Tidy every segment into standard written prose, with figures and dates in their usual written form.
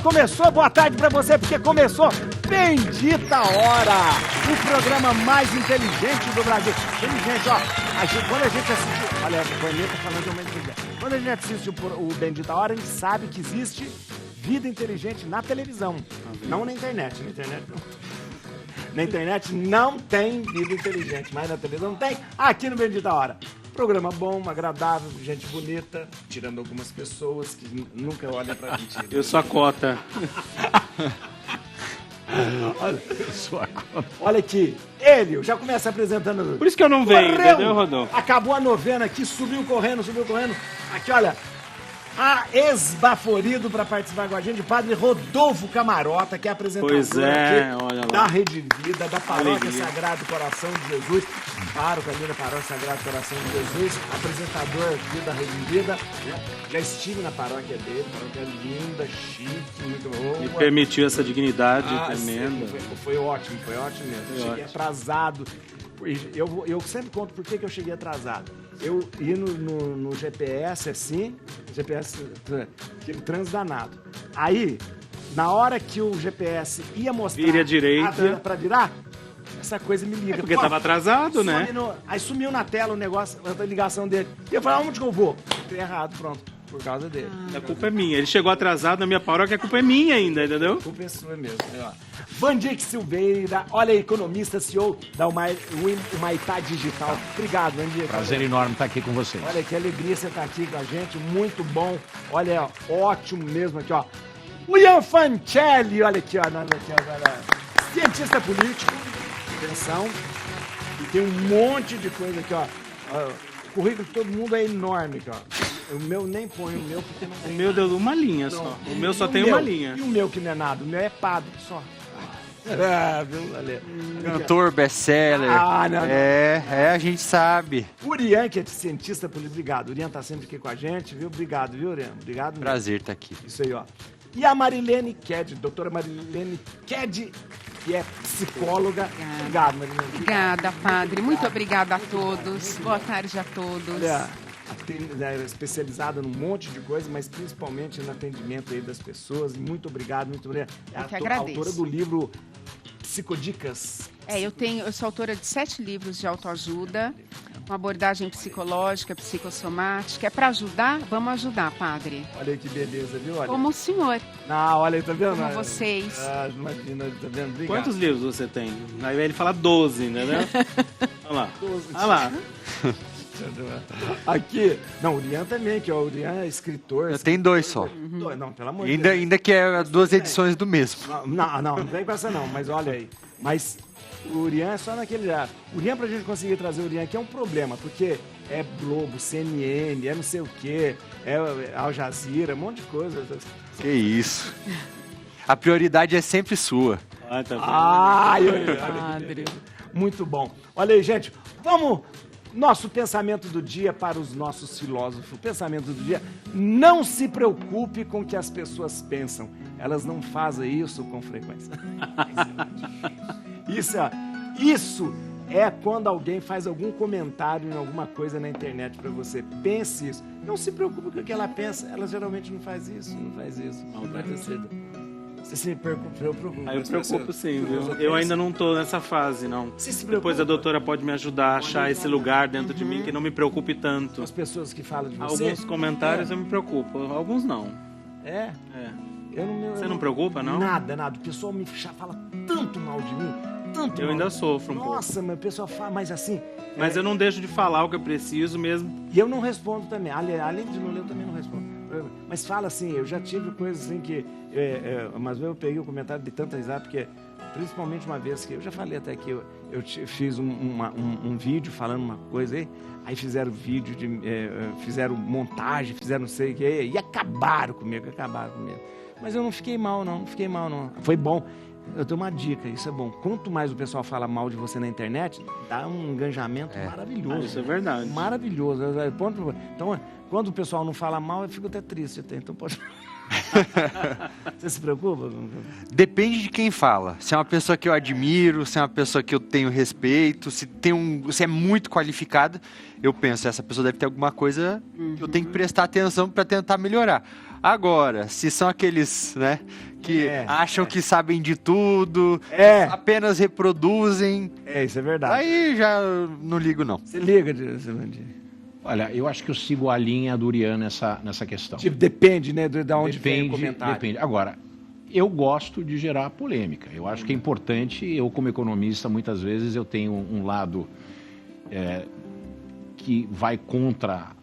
Começou, boa tarde pra você, porque começou Bendita Hora, o programa mais inteligente do Brasil. Inteligente, ó, quando a gente assiste, olha, a Vanessa falando de uma inteligente. Quando a gente assiste o Bendita Hora, a gente sabe que existe vida inteligente na televisão, não na internet. Na internet não tem vida inteligente, mas na televisão tem, aqui no Bendita Hora. Programa bom, agradável, gente bonita, tirando algumas pessoas que nunca olham pra gente. Eu sou a cota. Olha aqui, ele já começa apresentando. Por isso que eu não venho, entendeu, Rodolfo? Acabou a novena aqui, subiu correndo. Aqui, olha, esbaforido para participar com a gente, o padre Rodolfo Camarota, que é apresentador aqui olha lá, da Rede Vida, da Paróquia Alegria. Sagrado Coração de Jesus, ali da Paróquia Sagrado Coração de Jesus, apresentador aqui da Rede Vida, né? Já estive na paróquia dele, paróquia linda, chique, muito boa. Me permitiu essa dignidade tremenda. Foi ótimo mesmo. Cheguei atrasado. Eu sempre conto por que eu cheguei atrasado. Eu ia no GPS assim, aquele trânsito danado. Aí, na hora que o GPS ia mostrar Vire à direita. Pra virar, essa coisa me liga. Porque tava atrasado, né? Aí sumiu na tela o negócio, a ligação dele. E eu falei, onde que eu vou? Fiquei errado, pronto. Por causa dele. A culpa é minha. Ele chegou atrasado na minha paróquia, a culpa é minha ainda, entendeu? A culpa é sua mesmo. Vandir Silveira, olha, economista, CEO da Humaitá Digital. Obrigado, Vandir. Prazer enorme estar aqui com vocês. Olha, que alegria você estar aqui com a gente, muito bom. Olha, ótimo mesmo aqui, ó. O Ian Fancelli, olha aqui, ó. Cientista político, atenção. E tem um monte de coisa aqui, ó. O currículo de todo mundo é enorme aqui, ó. O meu nem põe o meu, porque não tem. O meu deu uma linha só. O meu só tem uma linha. E o meu que não é nada? O meu é padre só. Viu, Ale? Cantor, best-seller. Não. A gente sabe. O Urian, que é cientista político, obrigado. O Urian tá sempre aqui com a gente, viu? Obrigado, viu, Urian? Obrigado mesmo. Prazer estar aqui. Isso aí, ó. E a Marilene Ked, doutora Marilene Ked, que é psicóloga. Obrigado, Marilene. Obrigada, padre. Muito obrigada a todos. Boa tarde a todos. Olha, especializada num monte de coisa, mas principalmente no atendimento aí das pessoas. Muito obrigado, muito obrigado. É a autora do livro Psicodicas. Eu sou autora de 7 livros de autoajuda, uma abordagem psicológica, psicossomática. É para ajudar? Vamos ajudar, padre. Olha aí que beleza, viu? Olha. Como o senhor. Olha aí, tá vendo? Como vocês. Imagina, tá vendo? Obrigado. Quantos livros você tem? Aí ele fala 12, né? Olha lá. 12. Olha lá. Aqui, não, o Urian também, que ó, o Urian é escritor. Eu tenho 2 só. Não, pelo amor de Deus. Ainda que é 2 edições do mesmo. Não vem com essa não, mas olha aí. Mas o Urian é só naquele já. O Urian, pra gente conseguir trazer o Urian aqui é um problema, porque é Globo, CNN, é não sei o quê, é Al Jazeera, um monte de coisa. Que isso. A prioridade é sempre sua. Padre. Muito bom. Olha aí, gente, vamos... Nosso pensamento do dia para os nossos filósofos. O pensamento do dia: não se preocupe com o que as pessoas pensam. Elas não fazem isso com frequência. Isso é quando alguém faz algum comentário em alguma coisa na internet para você. Pense isso. Não se preocupe com o que ela pensa. Ela geralmente não faz isso. Não vai ter cedo. Você se preocupa? Eu preocupo sim, viu? Eu ainda não tô nessa fase, não. Depois a doutora pode me ajudar a achar esse lugar dentro de mim que não me preocupe tanto. As pessoas que falam de você. Alguns comentários eu me preocupo, alguns não. É? Você não preocupa, não? Nada. O pessoal me fala tanto mal de mim. Eu ainda sofro um pouco. Nossa, mas o pessoal fala, mas assim... Mas eu não deixo de falar o que eu preciso mesmo. E eu não respondo também. Além de não ler, eu também não respondo. Mas fala assim, eu já tive coisas assim que... Mas eu peguei o comentário de tanta risada, porque principalmente uma vez que... Eu já falei até que eu fiz um vídeo falando uma coisa aí fizeram vídeo, fizeram montagem, fizeram não sei o que, e acabaram comigo. Mas eu não fiquei mal, não. Foi bom. Eu dou uma dica, isso é bom. Quanto mais o pessoal fala mal de você na internet, dá um engajamento maravilhoso. Isso é verdade. Maravilhoso. Então, quando o pessoal não fala mal, eu fico até triste. Então, pode... Você se preocupa? Depende de quem fala. Se é uma pessoa que eu admiro, se é uma pessoa que eu tenho respeito, se é muito qualificada, eu penso, essa pessoa deve ter alguma coisa que eu tenho que prestar atenção para tentar melhorar. Agora, se são aqueles, né, que acham que sabem de tudo, apenas reproduzem... Isso é verdade. Aí já não ligo, não. Você liga, Jurandir? Olha, eu acho que eu sigo a linha do Urian nessa questão. Tipo, depende, né, de onde vem o comentário. Depende. Agora, eu gosto de gerar polêmica. Eu acho que é importante, eu como economista, muitas vezes eu tenho um lado que vai contra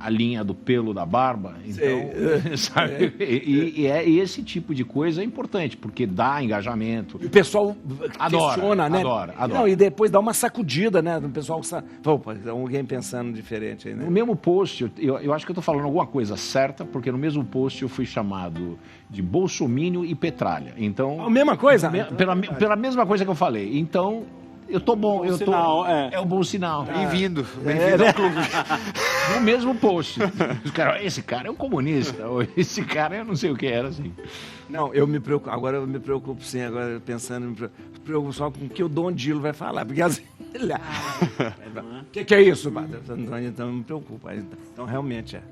a linha do pelo da barba, então, sabe? E esse tipo de coisa é importante, porque dá engajamento. E o pessoal adora, questiona, né? Adora. Não, e depois dá uma sacudida, né? O pessoal, opa, alguém pensando diferente aí, né? No mesmo post, eu acho que eu estou falando alguma coisa certa, porque no mesmo post eu fui chamado de bolsomínio e petralha. Então, a mesma coisa? Pela mesma coisa que eu falei. Então, eu tô bom, eu tô. Sinal, é um bom sinal. Bem-vindo ao clube. No mesmo post. Esse cara é um comunista, ou esse cara eu não sei o que era, assim. Não, eu me preocupo, agora eu me preocupo sim, agora pensando, me preocupo só com o que o Dom Dilo vai falar, porque assim, o que é isso, padre? Então me preocupa, então realmente é.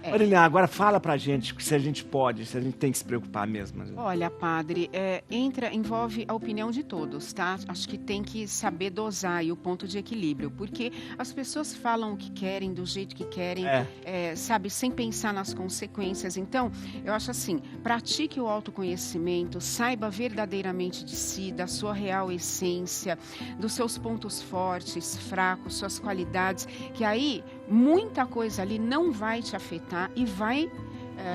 Marilena, agora fala pra gente se a gente pode, se a gente tem que se preocupar mesmo. Olha, padre, envolve a opinião de todos, tá? Acho que tem que saber dosar aí o ponto de equilíbrio, porque as pessoas falam o que querem, do jeito que querem, sabe, sem pensar nas consequências. Então, eu acho assim, pratique o autoconhecimento, saiba verdadeiramente de si, da sua real essência, dos seus pontos fortes, fracos, suas qualidades, que aí muita coisa ali não vai te afetar e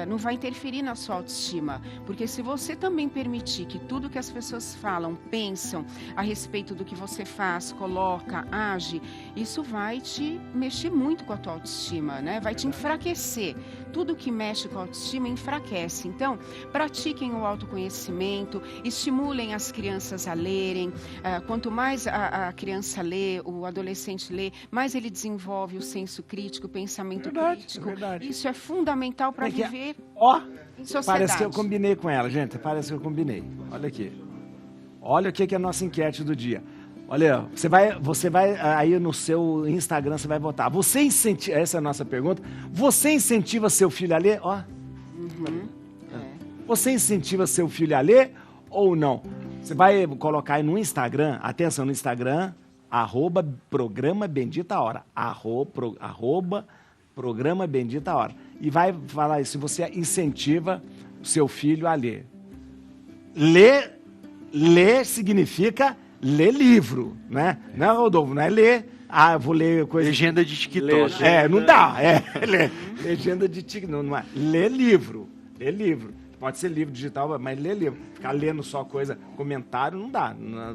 não vai interferir na sua autoestima, porque se você também permitir que tudo que as pessoas falam, pensam a respeito do que você faz, coloca, age, isso vai te mexer muito com a tua autoestima, né? Vai te enfraquecer. Tudo que mexe com a autoestima enfraquece. Então, pratiquem o autoconhecimento, estimulem as crianças a lerem. Quanto mais a criança lê, o adolescente lê, mais ele desenvolve o senso crítico, o pensamento crítico. Isso é fundamental para viver em sociedade. Parece que eu combinei com ela, gente. Parece que eu combinei. Olha aqui. Olha o que é a nossa enquete do dia. Olha, você vai aí no seu Instagram, você vai votar. Você incentiva, essa é a nossa pergunta. Você incentiva seu filho a ler? Você incentiva seu filho a ler ou não? Você vai colocar aí no Instagram, atenção no Instagram, @programa Bendita Hora, @programa Bendita Hora. E vai falar isso, se você incentiva o seu filho a ler. Ler significa ler livro, né? Não, Rodolfo, não é ler, vou ler coisa... Legenda de TikTok. Não dá, legenda de TikTok, não é. Ler livro. Pode ser livro digital, mas ler livro. Ficar lendo só coisa, comentário, não dá,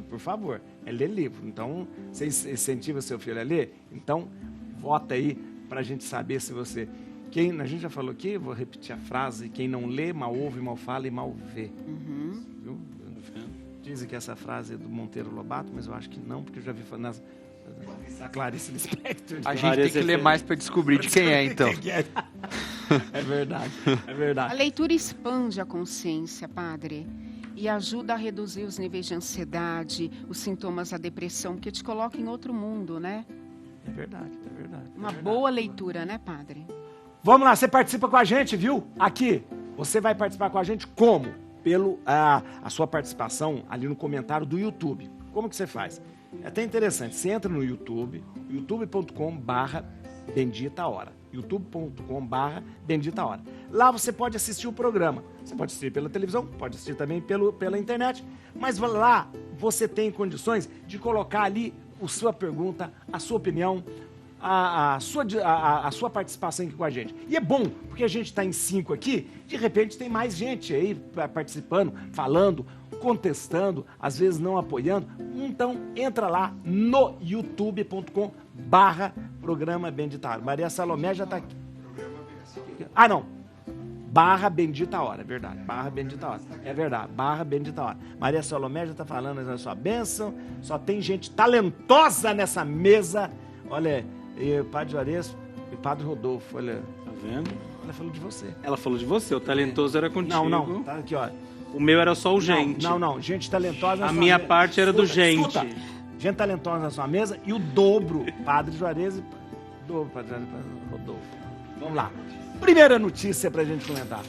por favor. É ler livro. Então, você incentiva seu filho a ler? Então, vota aí pra gente saber se você... A gente já falou aqui, vou repetir a frase, quem não lê, mal ouve, mal fala e mal vê. Viu? Dizem que essa frase é do Monteiro Lobato, mas eu acho que não, porque eu já vi nas Clarice Lispector. A gente tem que ler mais para descobrir de quem é, então. É verdade. A leitura expande a consciência, padre, e ajuda a reduzir os níveis de ansiedade, os sintomas da depressão, porque te coloca em outro mundo, né? É verdade. Uma boa leitura, né, padre? Vamos lá, você participa com a gente, viu? Aqui, você vai participar com a gente como? A sua participação ali no comentário do YouTube. Como que você faz? É até interessante, você entra no YouTube, youtube.com/Bendita Hora. youtube.com/Bendita Hora. Lá você pode assistir o programa. Você pode assistir pela televisão, pode assistir também pela internet, mas lá você tem condições de colocar ali a sua pergunta, a sua opinião, a sua participação aqui com a gente. E é bom, porque a gente está em 5 aqui, de repente tem mais gente aí participando, falando, contestando, às vezes não apoiando. Então, entra lá no youtube.com/Programa Bendita Hora. Maria Salomé já está aqui. Não. /Bendita Hora, é verdade. /Bendita Hora. É verdade. /Bendita Hora. Maria Salomé já está falando na sua bênção. Só tem gente talentosa nessa mesa. Olha, e o Padre Juarez e o Padre Rodolfo, olha. Tá vendo? Ela falou de você. Ela falou de você, o talentoso era contigo. Não, tá aqui, ó. O meu era só o gente. Não, gente talentosa na A sua minha mesa. parte era do gente. Escuta. Gente talentosa na sua mesa e o dobro, Padre Juarez e dobro, Padre Rodolfo. Vamos lá. Primeira notícia pra gente comentar.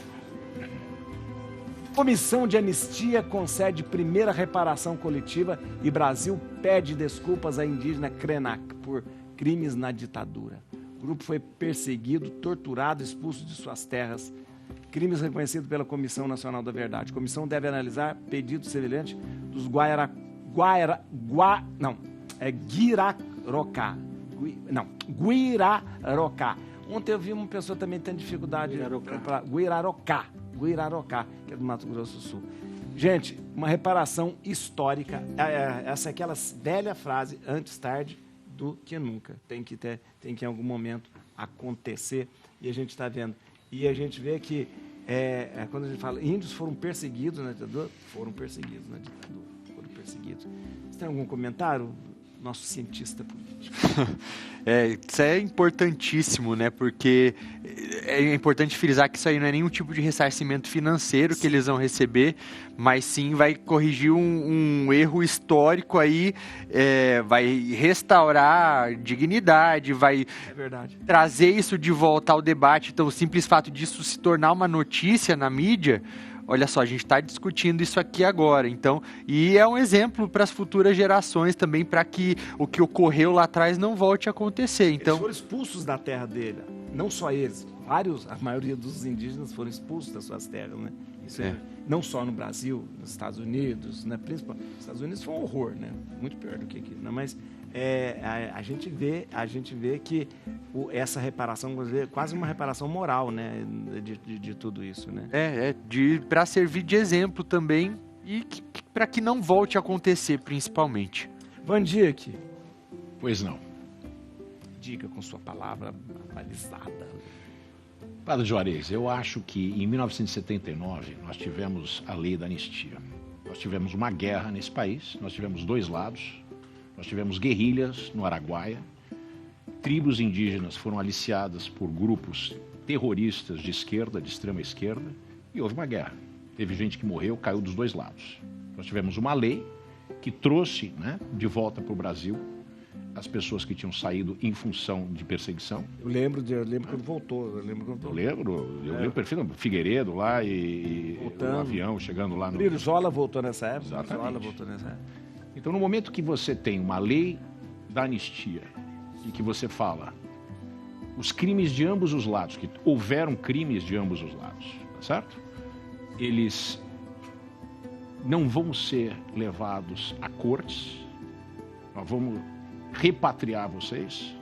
Comissão de Anistia concede primeira reparação coletiva e Brasil pede desculpas à indígena Krenak por crimes na ditadura. O grupo foi perseguido, torturado, expulso de suas terras. Crimes reconhecidos pela Comissão Nacional da Verdade. A comissão deve analisar pedido semelhante dos Guirarocá. Ontem eu vi uma pessoa também tendo dificuldade para Guirarocá, que é do Mato Grosso do Sul. Gente, uma reparação histórica. Essa é aquela velha frase, antes tarde do que nunca. Tem que em algum momento acontecer. E a gente está vendo. E a gente vê que, quando a gente fala, índios foram perseguidos na ditadura, foram perseguidos. Você tem algum comentário? Nosso cientista político. Isso é importantíssimo, né? Porque é importante frisar que isso aí não é nenhum tipo de ressarcimento financeiro que eles vão receber, mas sim vai corrigir um erro histórico aí, vai restaurar dignidade, vai trazer isso de volta ao debate. Então, o simples fato disso se tornar uma notícia na mídia, olha só, a gente está discutindo isso aqui agora, então, e é um exemplo para as futuras gerações também, para que o que ocorreu lá atrás não volte a acontecer. Então, eles foram expulsos da terra dele, não só eles, a maioria dos indígenas foram expulsos das suas terras, né? Isso não só no Brasil, nos Estados Unidos, né? Principalmente, nos Estados Unidos foi um horror, né? Muito pior do que aqui, né? Mas a gente vê que essa reparação é quase uma reparação moral, né, de tudo isso, né? Para servir de exemplo também e para que não volte a acontecer, principalmente. Vandique. Pois não. Diga com sua palavra balizada. Padre Juarez, eu acho que em 1979 nós tivemos a lei da anistia. Nós tivemos uma guerra nesse país, nós tivemos dois lados. Nós tivemos guerrilhas no Araguaia, tribos indígenas foram aliciadas por grupos terroristas de esquerda, de extrema esquerda, e houve uma guerra. Teve gente que morreu, caiu dos dois lados. Nós tivemos uma lei que trouxe, né, de volta para o Brasil as pessoas que tinham saído em função de perseguição. Eu lembro quando voltou. Eu lembro perfeitamente. Figueiredo lá e o avião chegando lá no... Brizola voltou nessa época. Exatamente. Então, no momento que você tem uma lei da anistia e que você fala os crimes de ambos os lados, que houveram crimes de ambos os lados, tá certo? Eles não vão ser levados a cortes, nós vamos repatriar vocês,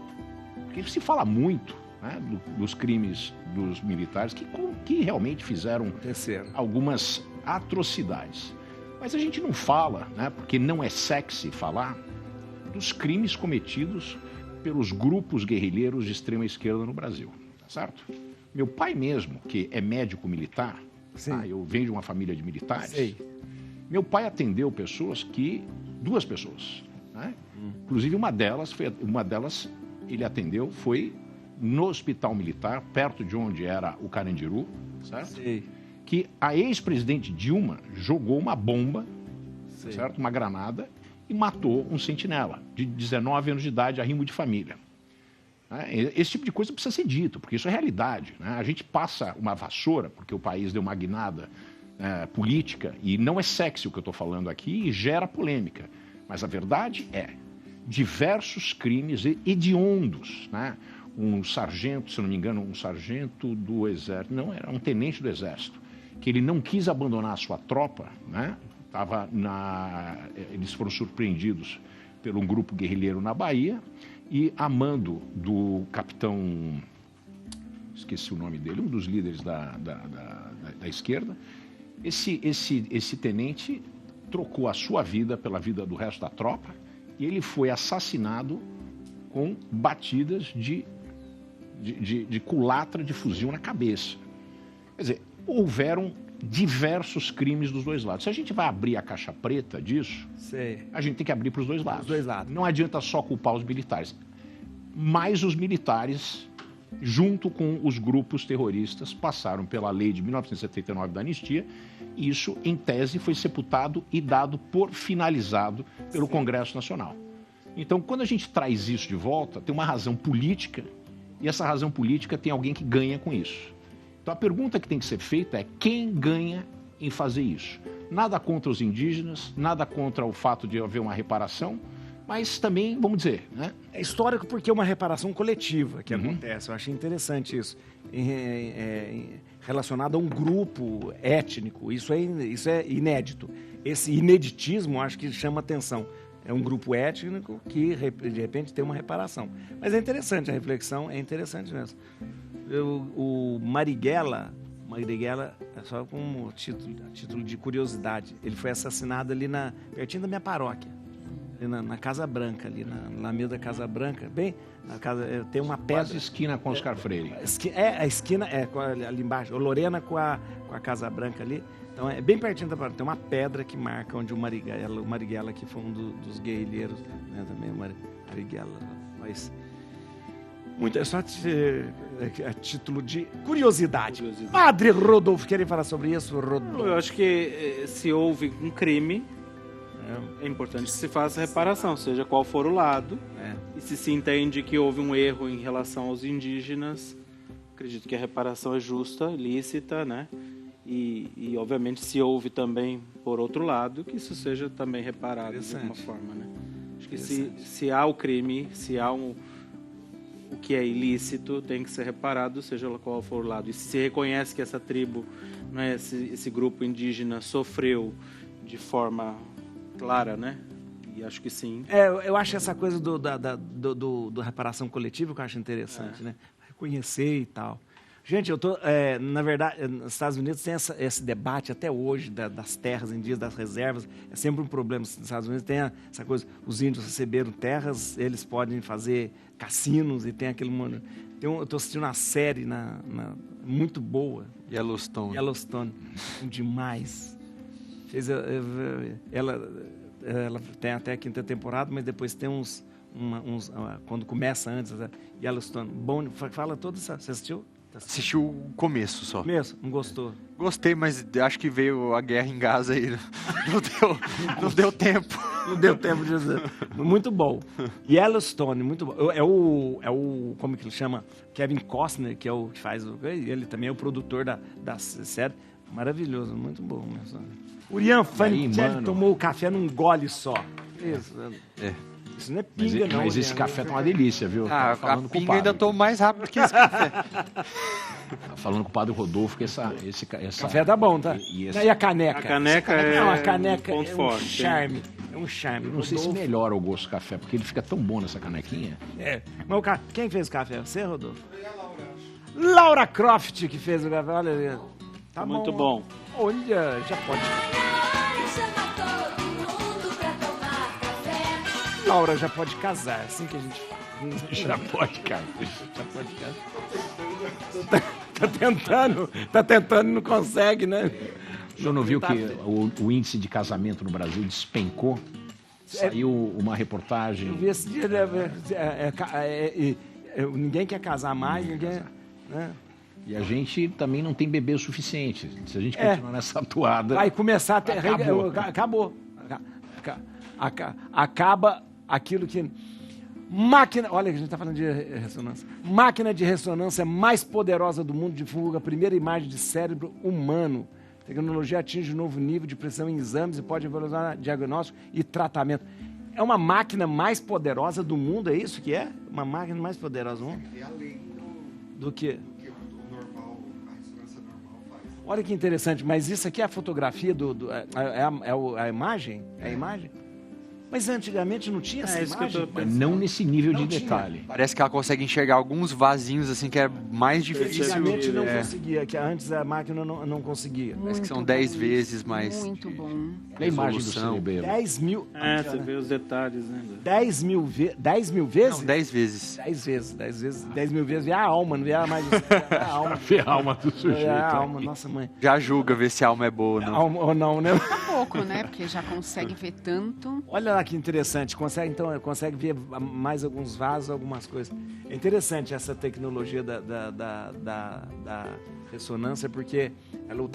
porque se fala muito, né, dos crimes dos militares que realmente fizeram algumas atrocidades. Mas a gente não fala, né, porque não é sexy falar, dos crimes cometidos pelos grupos guerrilheiros de extrema esquerda no Brasil, tá certo? Meu pai mesmo, que é médico militar, eu venho de uma família de militares, meu pai atendeu duas pessoas, né? Inclusive uma delas ele atendeu, foi no hospital militar, perto de onde era o Carandiru, certo? Que a ex-presidente Dilma jogou uma bomba, certo? Uma granada, e matou um sentinela de 19 anos de idade, arrimo de família. Esse tipo de coisa precisa ser dito, porque isso é realidade, né? A gente passa uma vassoura, porque o país deu uma guinada política, e não é sexy o que eu estou falando aqui, e gera polêmica. Mas a verdade é, diversos crimes hediondos, né? Um sargento, se não me engano, um sargento do Exército, não, era um tenente do Exército, que ele não quis abandonar a sua tropa, né? Eles foram surpreendidos por um grupo guerrilheiro na Bahia e a mando do capitão, esqueci o nome dele, um dos líderes da esquerda, esse tenente trocou a sua vida pela vida do resto da tropa e ele foi assassinado com batidas de culatra de fuzil na cabeça. Quer dizer, houveram diversos crimes dos dois lados. Se a gente vai abrir a caixa preta disso, a gente tem que abrir para os dois lados. Não adianta só culpar os militares. Mas os militares junto com os grupos terroristas, passaram pela lei de 1979 da anistia, e isso, em tese, foi sepultado e dado por finalizado pelo Congresso Nacional. Então, quando a gente traz isso de volta, tem uma razão política, e essa razão política tem alguém que ganha com isso. Então, a pergunta que tem que ser feita é quem ganha em fazer isso? Nada contra os indígenas, nada contra o fato de haver uma reparação, mas também, vamos dizer, né? É histórico porque é uma reparação coletiva que acontece. Eu achei interessante isso. Relacionado a um grupo étnico. Isso é inédito. Esse ineditismo, acho que chama atenção. É um grupo étnico que, de repente, tem uma reparação. Mas é interessante a reflexão, é interessante mesmo. O Marighella, só como título de curiosidade, ele foi assassinado ali pertinho da minha paróquia, ali na Casa Branca, ali na Alameda Casa Branca, bem, na casa, tem uma pedra... Quase esquina com Oscar Freire. A esquina, ali embaixo, Lorena com a Casa Branca ali. Então, é bem pertinho da paróquia. Tem uma pedra que marca onde o Marighella, que foi um dos guerrilheiros, né, também o Marighella. Mas, muito, é só a título de curiosidade. Padre Rodolfo, querem falar sobre isso, Rodolfo? Eu acho que se houve um crime, é importante que se faça reparação, seja qual for o lado. E se entende que houve um erro em relação aos indígenas, acredito que a reparação é justa, lícita, né? E obviamente, se houve também, por outro lado, que isso seja também reparado de alguma forma, né? Acho que se há o crime, se há o que é ilícito, tem que ser reparado, seja qual for o lado. E se reconhece que essa tribo, né, esse grupo indígena sofreu de forma clara, né? E acho que sim. Eu acho essa coisa do reparação coletiva que eu acho interessante, né? Reconhecer e tal. Gente, na verdade, nos Estados Unidos tem esse debate até hoje das terras indígenas, das reservas. É sempre um problema. Nos Estados Unidos tem essa coisa, os índios receberam terras, eles podem fazer cassinos e tem aquele... Eu estou assistindo uma série muito boa. Yellowstone. Demais. Ela tem até a 5ª temporada, mas depois tem uns quando começa antes, Yellowstone. Bom, fala toda essa... Você assistiu? Assisti o começo só. Não gostou? Gostei, mas acho que veio a guerra em Gaza aí. Não deu tempo. Não deu tempo de dizer. Muito bom. Yellowstone, muito bom. É o como que ele chama? Kevin Costner, que é o que faz... Ele também é o produtor da série. Maravilhoso, muito bom. Urian Fancelli tomou o café num gole só. Isso. Isso não é pinga, não. Mas esse café tá uma delícia, viu? A pinga ainda tô mais rápido que esse café. Falando com o Padre Rodolfo que esse café tá bom, tá? E a caneca? A caneca é um ponto forte. Charme. É um charme. Não sei se melhora o gosto do café, porque ele fica tão bom nessa canequinha. Mas quem fez o café? Você, Rodolfo? Laura Croft que fez o café. Olha ali. Tá muito bom. Olha, já pode. Laura já pode casar, assim que a gente fala. Já pode casar. Tá tentando e não consegue, né? O senhor não viu que o índice de casamento no Brasil despencou? Saiu uma reportagem... Eu vi esse dia, ninguém quer casar mais, ninguém... Né? E a gente também não tem bebê o suficiente. Se a gente continuar nessa atuada... Vai começar a ter... Acabou. Acaba aquilo que... Máquina... Olha, a gente está falando de ressonância. Máquina de ressonância mais poderosa do mundo divulga a primeira imagem de cérebro humano. A tecnologia atinge um novo nível de precisão em exames e pode evolucionar diagnóstico e tratamento. É uma máquina mais poderosa do mundo, é isso que é? Uma máquina mais poderosa do mundo? É além do que? O normal, a ressonância normal faz. Olha que interessante, mas isso aqui é a fotografia a imagem? É a imagem? Mas antigamente não tinha essa imagem? Mas não nesse nível de detalhe. Parece que ela consegue enxergar alguns vasinhos assim que é mais difícil. Antigamente não conseguia, que antes a máquina não conseguia. Parece que são 10 vezes mais. Muito bom. A imagem do cerebelo. 10 mil. Você vê os detalhes, né? 10 mil vezes? Não, 10 vezes. 10 vezes. 10 mil vezes. Vê a alma, não vê a mais. Vê a alma. Vê a alma do sujeito. Vê a alma, nossa mãe. Já julga ver se a alma é boa ou não. Alma ou não, né? pouco, né? Porque já consegue ver tanto. Olha lá que interessante, consegue ver mais alguns vasos, algumas coisas. É interessante essa tecnologia da ressonância, porque ela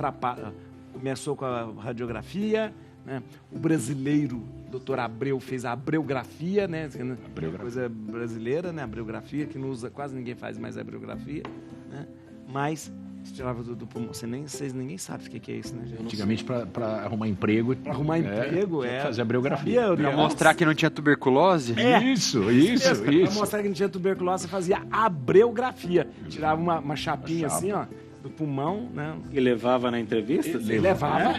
começou com a radiografia, né? O brasileiro, doutor Abreu, fez a abreografia, né? Coisa brasileira, né? Abreografia, que não usa, quase ninguém faz mais abreografia, né? Mas tirava do pulmão. Ninguém sabe o que é isso, né, gente? Antigamente, para arrumar emprego... Para arrumar emprego, fazer abreografia. Para mostrar que não tinha tuberculose? Isso. Para mostrar que não tinha tuberculose, você fazia abreografia. Tirava uma chapinha assim, ó, do pulmão, né? E levava na entrevista? Levava,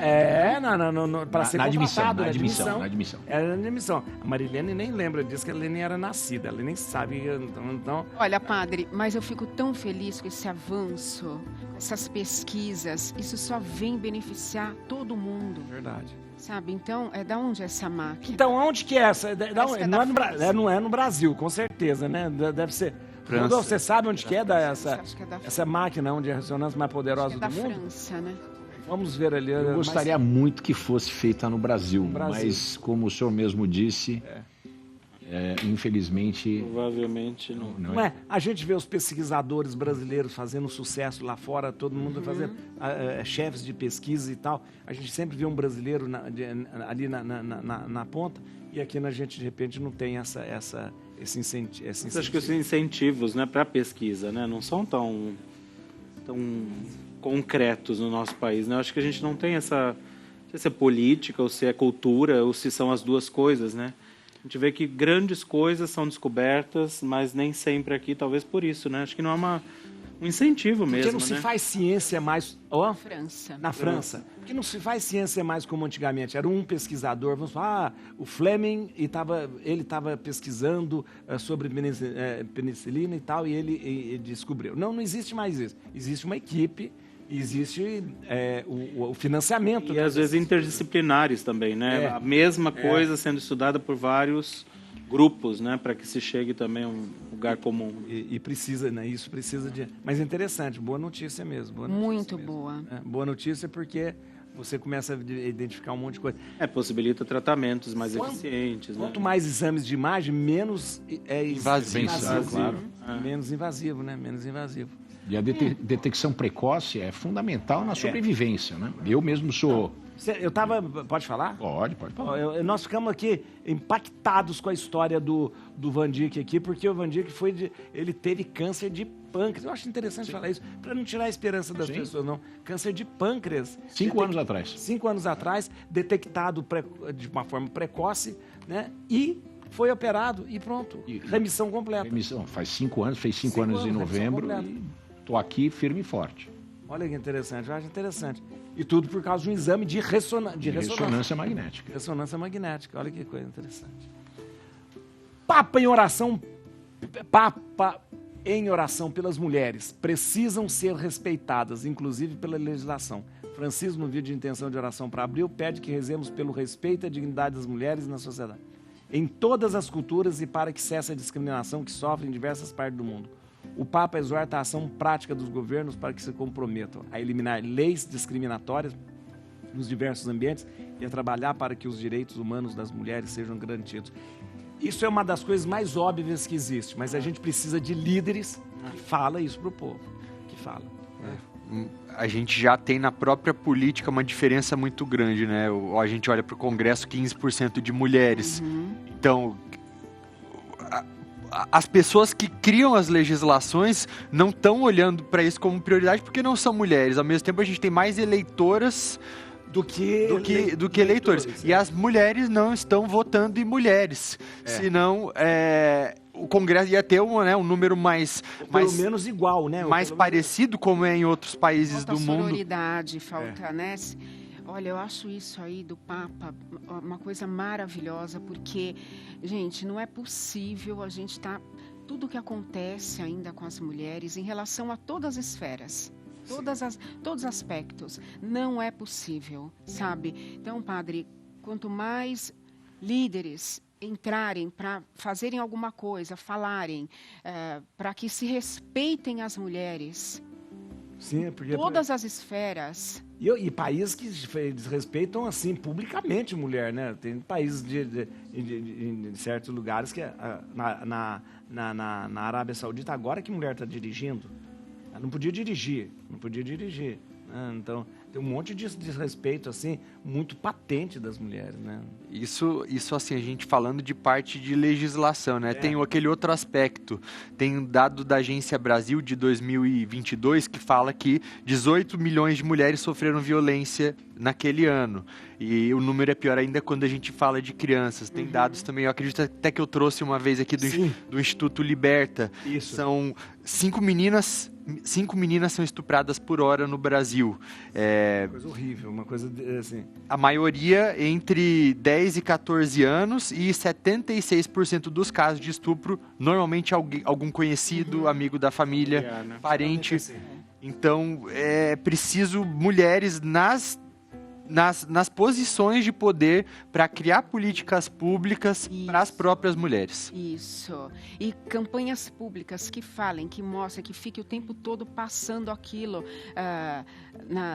para ser contratado. Na admissão. Era na admissão. A Marilene nem lembra disso, que ela nem era nascida, ela nem sabe. Então... Olha, padre, mas eu fico tão feliz com esse avanço, essas pesquisas. Isso só vem beneficiar todo mundo. Verdade. Sabe? Então, da onde é essa máquina? Então, onde que é essa? Não é no Brasil, com certeza, né? Deve ser... Rodolfo, você sabe onde que é essa máquina onde é a ressonância mais poderosa do mundo? França, né? Vamos ver ali. Eu gostaria muito que fosse feita no Brasil, mas como o senhor mesmo disse, infelizmente... Provavelmente não. Não é? A gente vê os pesquisadores brasileiros fazendo sucesso lá fora, todo mundo fazendo chefes de pesquisa e tal. A gente sempre vê um brasileiro ali na ponta, e aqui a gente, de repente, não tem esse incentivo. Acho que os incentivos, né, para pesquisa, né, não são tão concretos no nosso país, né? Acho que a gente não tem essa, se é política ou se é cultura ou se são as duas coisas, né? A gente vê que grandes coisas são descobertas, mas nem sempre aqui, talvez por isso, né? Acho que não há um incentivo mesmo, porque não se faz ciência mais... Na França. Porque não se faz ciência mais como antigamente. Era um pesquisador, vamos falar, o Fleming, ele estava pesquisando sobre penicilina e tal, e ele descobriu. Não existe mais isso. Existe uma equipe, existe o financiamento. E às vezes interdisciplinares também, né? A mesma coisa sendo estudada por vários grupos, né, para que se chegue também a um lugar comum. E precisa, né? Isso precisa de... Mas é interessante, boa notícia mesmo. Muito boa. Boa notícia porque você começa a identificar um monte de coisa. Possibilita tratamentos mais eficientes. Quanto mais exames de imagem, menos invasivo. Claro. Menos invasivo, né? Menos invasivo. E a detecção precoce é fundamental na sobrevivência, né? Eu mesmo sou... Pode falar? Pode falar. Nós ficamos aqui impactados com a história do Van Dyck aqui, porque o Van Dyck ele teve câncer de pâncreas. Eu acho interessante falar isso, para não tirar a esperança das pessoas, não. Câncer de pâncreas. 5 anos atrás. 5 anos atrás, detectado de uma forma precoce, né? E foi operado e pronto. Remissão completa. Remissão. Fez 5 anos em novembro e estou aqui firme e forte. Olha que interessante, eu acho interessante. E tudo por causa de um exame de ressonância magnética. Ressonância magnética, olha que coisa interessante. Papa em oração pelas mulheres precisam ser respeitadas, inclusive pela legislação. Francisco, no vídeo de intenção de oração para abril, pede que rezemos pelo respeito à dignidade das mulheres na sociedade, em todas as culturas, e para que cesse a discriminação que sofrem em diversas partes do mundo. O Papa exorta a ação prática dos governos para que se comprometam a eliminar leis discriminatórias nos diversos ambientes e a trabalhar para que os direitos humanos das mulheres sejam garantidos. Isso é uma das coisas mais óbvias que existe, mas a gente precisa de líderes que falam isso para o povo, que falam. A gente já tem na própria política uma diferença muito grande, né? A gente olha para o Congresso, 15% de mulheres. Então... As pessoas que criam as legislações não estão olhando para isso como prioridade porque não são mulheres. Ao mesmo tempo, a gente tem mais eleitoras do que eleitores. E as mulheres não estão votando em mulheres. Senão, o Congresso ia ter um número mais... Pelo menos igual, né? Mais parecido, como é em outros países do mundo. Falta sororidade, falta, né? Olha, eu acho isso aí do Papa uma coisa maravilhosa, porque, gente, não é possível a gente estar... Tudo que acontece ainda com as mulheres em relação a todas as esferas, todos os aspectos, não é possível, sabe? Então, padre, quanto mais líderes entrarem para fazerem alguma coisa, falarem, para que se respeitem as mulheres, sim, porque todas as esferas... E países que desrespeitam, assim, publicamente mulher, né? Tem países em certos lugares que na Arábia Saudita, agora que mulher está dirigindo, ela não podia dirigir. Né? Então, tem um monte de desrespeito, assim, muito patente das mulheres, né? Isso assim, a gente falando de parte de legislação, né? Tem aquele outro aspecto. Tem um dado da Agência Brasil de 2022 que fala que 18 milhões de mulheres sofreram violência naquele ano. E o número é pior ainda quando a gente fala de crianças. Tem dados também, eu acredito até que eu trouxe uma vez aqui do Instituto Liberta. Isso. São 5 meninas são estupradas por hora no Brasil. Coisa horrível, uma coisa assim... A maioria entre 10 e 14 anos e 76% dos casos de estupro, normalmente algum conhecido, amigo da família, parente. Então, é preciso mulheres nas posições de poder para criar políticas públicas para as próprias mulheres. Isso. E campanhas públicas que falem, que mostrem, que fique o tempo todo passando aquilo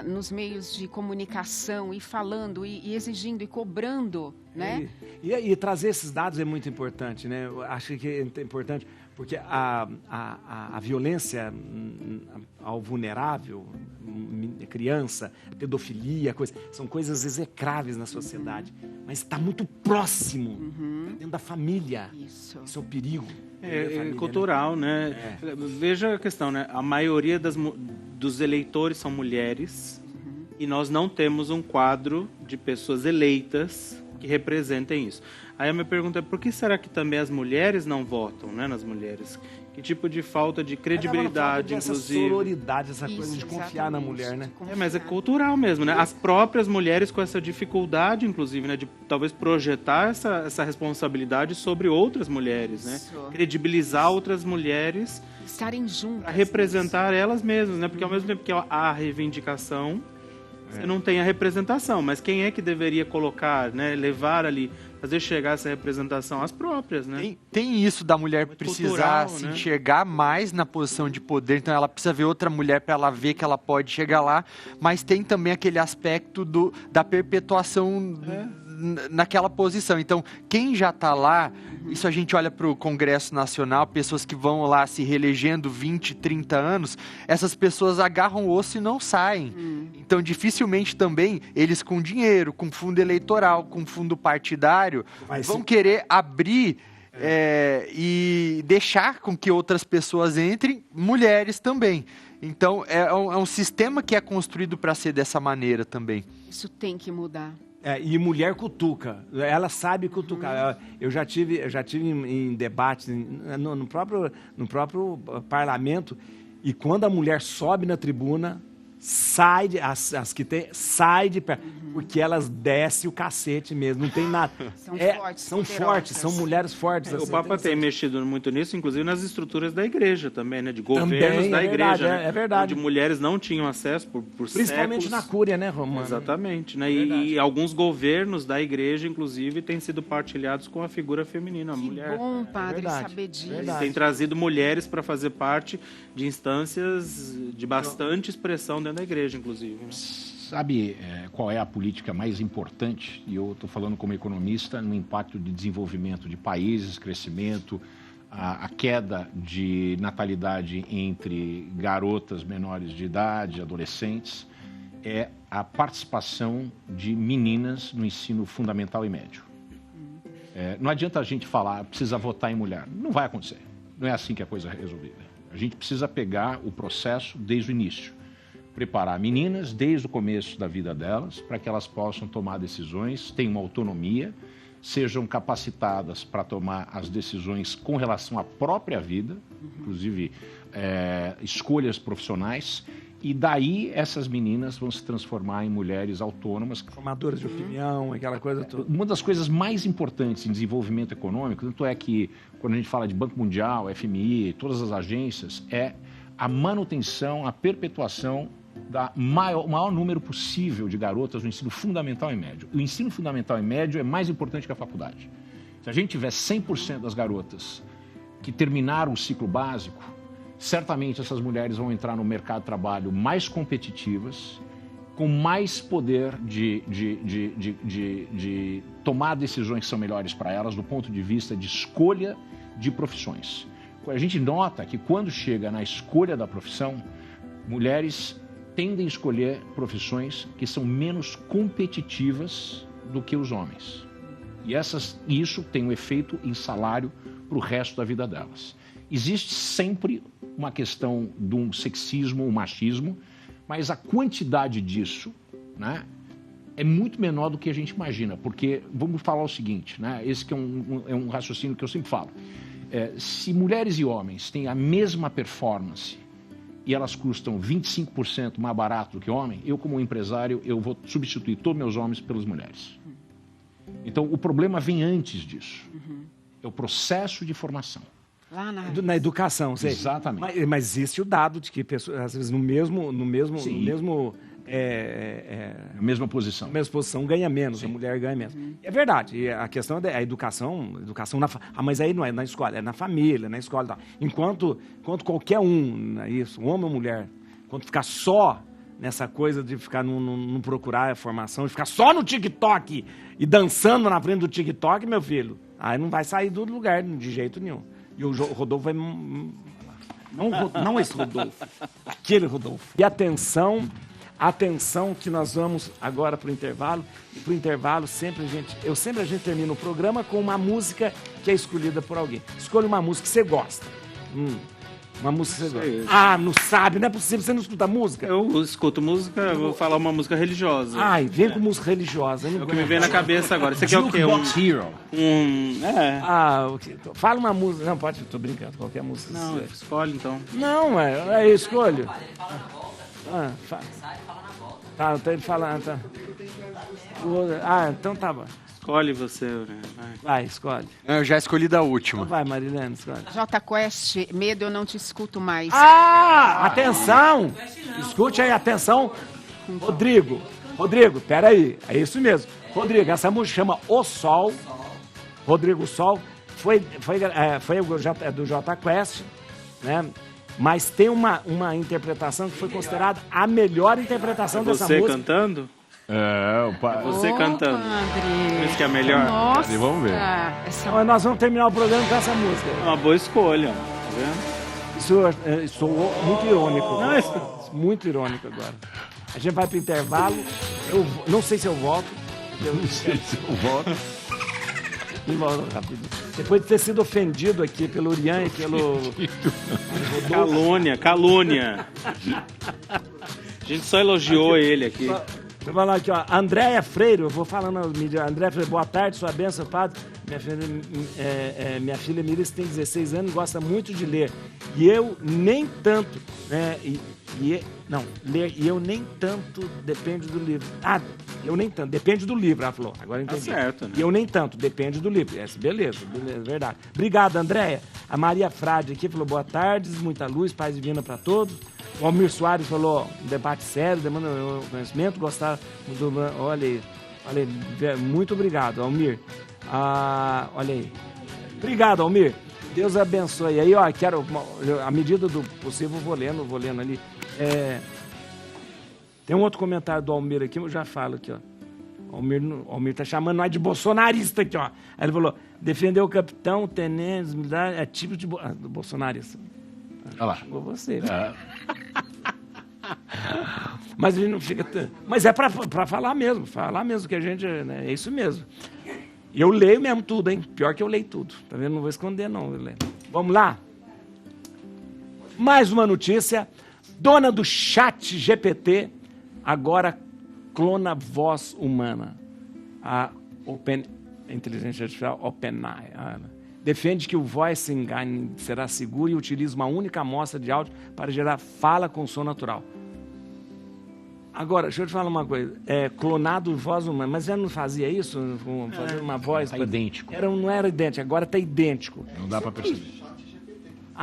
nos meios de comunicação e falando e exigindo e cobrando, né? E trazer esses dados é muito importante, né? Eu acho que é importante porque a violência ao vulnerável, criança, pedofilia, são coisas execráveis na sociedade, mas está muito próximo, dentro da família. Isso é o perigo. É cultural, né? Veja a questão, né? A maioria dos eleitores são mulheres e nós não temos um quadro de pessoas eleitas que representem isso. Aí a minha pergunta é, por que será que também as mulheres não votam, né, nas mulheres? Que tipo de falta de credibilidade, inclusive? Essa sororidade, essa coisa de confiar na mulher, né? Mas é cultural mesmo, né? As próprias mulheres com essa dificuldade, inclusive, né, de talvez projetar essa responsabilidade sobre outras mulheres, né? Credibilizar outras mulheres. Estarem juntas. Para representar elas mesmas, né? Porque ao mesmo tempo que há a reivindicação, você não tem a representação, mas quem é que deveria colocar, né, levar ali, fazer chegar essa representação às próprias, né? Tem isso da mulher precisar se enxergar mais na posição de poder, então ela precisa ver outra mulher para ela ver que ela pode chegar lá, mas tem também aquele aspecto da perpetuação naquela posição. Então, quem já está lá, isso a gente olha para o Congresso Nacional, pessoas que vão lá se reelegendo 20, 30 anos, essas pessoas agarram o osso e não saem. Então, dificilmente também, eles com dinheiro, com fundo eleitoral, com fundo partidário, vão querer abrir e deixar com que outras pessoas entrem, mulheres também. Então, é um sistema que é construído para ser dessa maneira também. Isso tem que mudar. E mulher cutuca, ela sabe cutucar. Eu já tive em debates no próprio parlamento, e quando a mulher sobe na tribuna, sai de perto, porque elas descem o cacete mesmo, não tem nada. São fortes, são mulheres fortes. O Papa tem mexido muito nisso, inclusive nas estruturas da igreja também, né? De governos da igreja. É verdade. Onde mulheres não tinham acesso por principalmente séculos. Na Cúria, né, Romano? Exatamente, né? E alguns governos da igreja, inclusive, têm sido partilhados com a figura feminina, a mulher. Que bom, padre, saber disso. Tem trazido mulheres para fazer parte de instâncias de bastante expressão dentro da igreja, inclusive. Né? Sabe qual é a política mais importante? E eu estou falando como economista no impacto de desenvolvimento de países, crescimento, a queda de natalidade entre garotas menores de idade, adolescentes, é a participação de meninas no ensino fundamental e médio. Não adianta a gente falar, precisa votar em mulher. Não vai acontecer. Não é assim que a coisa é resolvida. A gente precisa pegar o processo desde o início. Preparar meninas desde o começo da vida delas para que elas possam tomar decisões, tenham uma autonomia, sejam capacitadas para tomar as decisões com relação à própria vida, inclusive escolhas profissionais, e daí essas meninas vão se transformar em mulheres autônomas. Formadoras de opinião, aquela coisa toda. Uma das coisas mais importantes em desenvolvimento econômico, tanto é que quando a gente fala de Banco Mundial, FMI, todas as agências, é a manutenção, a perpetuação do maior número possível de garotas no ensino fundamental e médio. O ensino fundamental e médio é mais importante que a faculdade. Se a gente tiver 100% das garotas que terminaram o ciclo básico, certamente essas mulheres vão entrar no mercado de trabalho mais competitivas com mais poder de tomar decisões que são melhores para elas do ponto de vista de escolha de profissões. A gente nota que quando chega na escolha da profissão, mulheres tendem a escolher profissões que são menos competitivas do que os homens. E isso tem um efeito em salário para o resto da vida delas. Existe sempre uma questão de um sexismo, um machismo, mas a quantidade disso, né, é muito menor do que a gente imagina, porque vamos falar o seguinte, né, esse que é um raciocínio que eu sempre falo. Se mulheres e homens têm a mesma performance e elas custam 25% mais barato do que homem, eu como empresário, eu vou substituir todos meus homens pelas mulheres. Então, o problema vem antes disso. É o processo de formação. Lá Na educação, sei. Exatamente. Mas existe o dado de que pessoas, às vezes, na mesma posição. mesma posição ganha menos, a mulher ganha menos. É verdade. E a questão é a educação mas aí não é na escola, é na família, na escola e tal. Enquanto qualquer isso, homem ou mulher, quando ficar só nessa coisa de ficar não procurar a formação, de ficar só no TikTok e dançando na frente do TikTok, meu filho, aí não vai sair do lugar de jeito nenhum. E o Rodolfo vai... Não esse Rodolfo, aquele Rodolfo. E atenção que nós vamos agora para o intervalo. E para o intervalo, sempre a gente termina o programa com uma música que é escolhida por alguém. Escolha uma música que você gosta. Uma música que você gosta. Ah, não sabe, não é possível, você não escuta música? Eu escuto música, eu vou falar uma música religiosa. Ai, vem com música religiosa. É o que me vem na cabeça agora. Isso aqui é o quê? Hero. Fala uma música. Não, pode, tô brincando, qualquer música. Não, escolhe então. Não, eu escolho. Tá, então ele fala. Tá. Então tá bom. Escolhe você, né? Vai, escolhe. Eu já escolhi da última. Então vai, Marilene, escolhe. Jota Quest, Medo, eu não te escuto mais. Atenção! Escute aí, atenção. Rodrigo, peraí, é isso mesmo. Rodrigo, essa música chama O Sol. Rodrigo Sol. Foi do Jota Quest, né? Mas tem uma interpretação que foi considerada a melhor interpretação dessa música. Você cantando? Você cantando. Padre. Isso que é melhor. Nossa, Vamos ver. Nós vamos terminar o programa com essa música. É uma boa escolha. Tá vendo? Isso sou muito irônico. Muito irônico agora. A gente vai pro intervalo. Eu não sei se eu volto. E volto rapidinho. Depois de ter sido ofendido aqui pelo Urian e pelo... Calúnia. A gente só elogiou ele aqui. Vou falar aqui, ó. Andréia Freire, eu vou falando. Andréia Freire, boa tarde, sua bênção, padre. Minha filha Mirice tem 16 anos e gosta muito de ler. E eu nem tanto, né? Eu nem tanto, depende do livro. Eu nem tanto, depende do livro, ela falou. Agora eu entendi. Tá certo, né? E eu nem tanto, depende do livro. Beleza, verdade. Obrigado, Andréia. A Maria Frade aqui falou, boa tarde, muita luz, paz divina para todos. O Almir Soares falou, um debate sério, demanda conhecimento, gostar do... Olha aí, muito obrigado, Almir. Olha aí. Obrigado, Almir. Deus abençoe. Aí, ó, quero, à medida do possível, vou lendo ali. Tem um outro comentário do Almir aqui, eu já falo aqui, ó. O Almir tá chamando nós de bolsonarista aqui, ó. Aí ele falou, defender o capitão, tenente, militar, é tipo de do bolsonarista. Olha lá. Ficou você. Mas ele não fica... Mas é pra falar mesmo que a gente... Né, é isso mesmo. E eu leio mesmo tudo, hein? Pior que eu leio tudo. Tá vendo? Não vou esconder, não. Vamos lá? Mais uma notícia. Dona do Chat GPT agora clona voz humana. A inteligência artificial OpenAI defende que o Voice Engine será seguro e utiliza uma única amostra de áudio para gerar fala com som natural. Agora, deixa eu te falar uma coisa. Clonado voz humana, mas já não fazia isso? Fazendo uma voz... Tá idêntico. Não era idêntico, agora está idêntico. Não dá para perceber.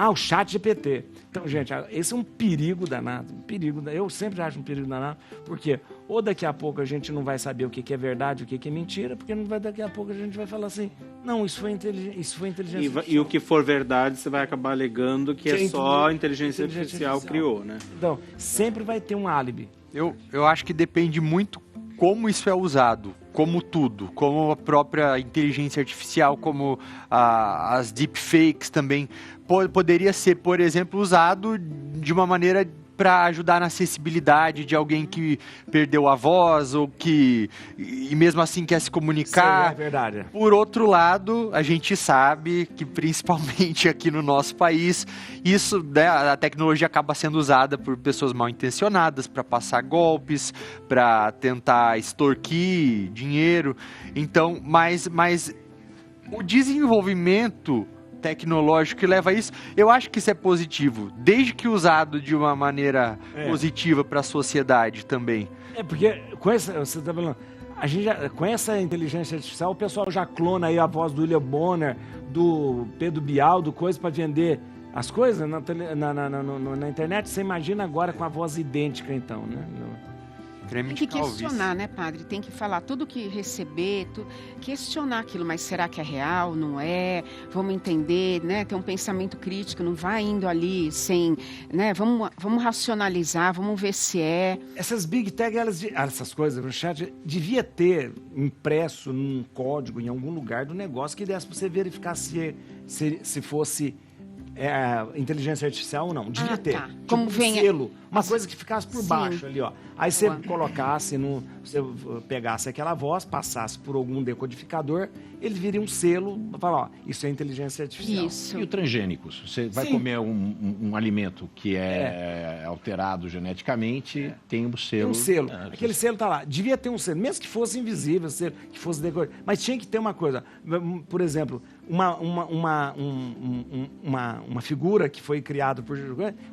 O Chat GPT. Então, gente, esse é um perigo danado. Eu sempre acho um perigo danado, porque ou daqui a pouco a gente não vai saber o que é verdade, o que é mentira, porque daqui a pouco a gente vai falar assim, não, isso foi inteligência e o que for verdade, você vai acabar alegando que é só a inteligência artificial criou, né? Então, sempre vai ter um álibi. Eu acho que depende muito como isso é usado, como tudo, como a própria inteligência artificial, como as deepfakes também. Poderia ser, por exemplo, usado de uma maneira para ajudar na acessibilidade de alguém que perdeu a voz ou que e mesmo assim quer se comunicar. Sim, é verdade. Por outro lado, a gente sabe que principalmente aqui no nosso país, isso, né, a tecnologia acaba sendo usada por pessoas mal intencionadas para passar golpes, para tentar extorquir dinheiro. Então, mas o desenvolvimento tecnológico que leva a isso, eu acho que isso é positivo, desde que usado de uma maneira positiva para a sociedade também. Porque com essa, você está falando, com essa inteligência artificial, o pessoal já clona aí a voz do William Bonner, do Pedro Bial, do coisa para vender as coisas na internet. Você imagina agora com a voz idêntica, então, né? Tem que questionar, né, padre? Tem que falar tudo que receber, questionar aquilo, mas será que é real? Não é? Vamos entender, né? Ter um pensamento crítico, não vai indo ali sem, né? Vamos racionalizar, vamos ver se é. Essas Big Tech, essas coisas, o chat devia ter impresso num código em algum lugar do negócio que desse para você verificar se fosse inteligência artificial ou não. Devia ter. Tá. Tipo Como um vem selo, uma coisa que ficasse por Sim. baixo ali, ó. Aí você colocasse, você pegasse aquela voz, passasse por algum decodificador, ele viria um selo para falar, ó, isso é inteligência artificial. Isso. E o transgênicos? Você vai Sim. comer um alimento que é alterado geneticamente, tem um selo. Tem um selo. Aquele selo tá lá. Devia ter um selo, mesmo que fosse invisível, que fosse decorado. Mas tinha que ter uma coisa. Por exemplo, uma figura que foi criada por...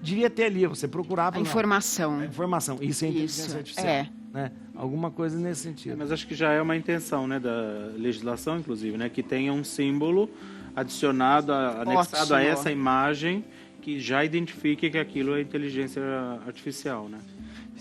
Devia ter ali, você procurava... A informação. A informação. Isso é inteligência artificial. Né? Alguma coisa nesse sentido. Mas acho que já é uma intenção, né, da legislação, inclusive, né, que tenha um símbolo adicionado, anexado a essa imagem que já identifique que aquilo é inteligência artificial, né?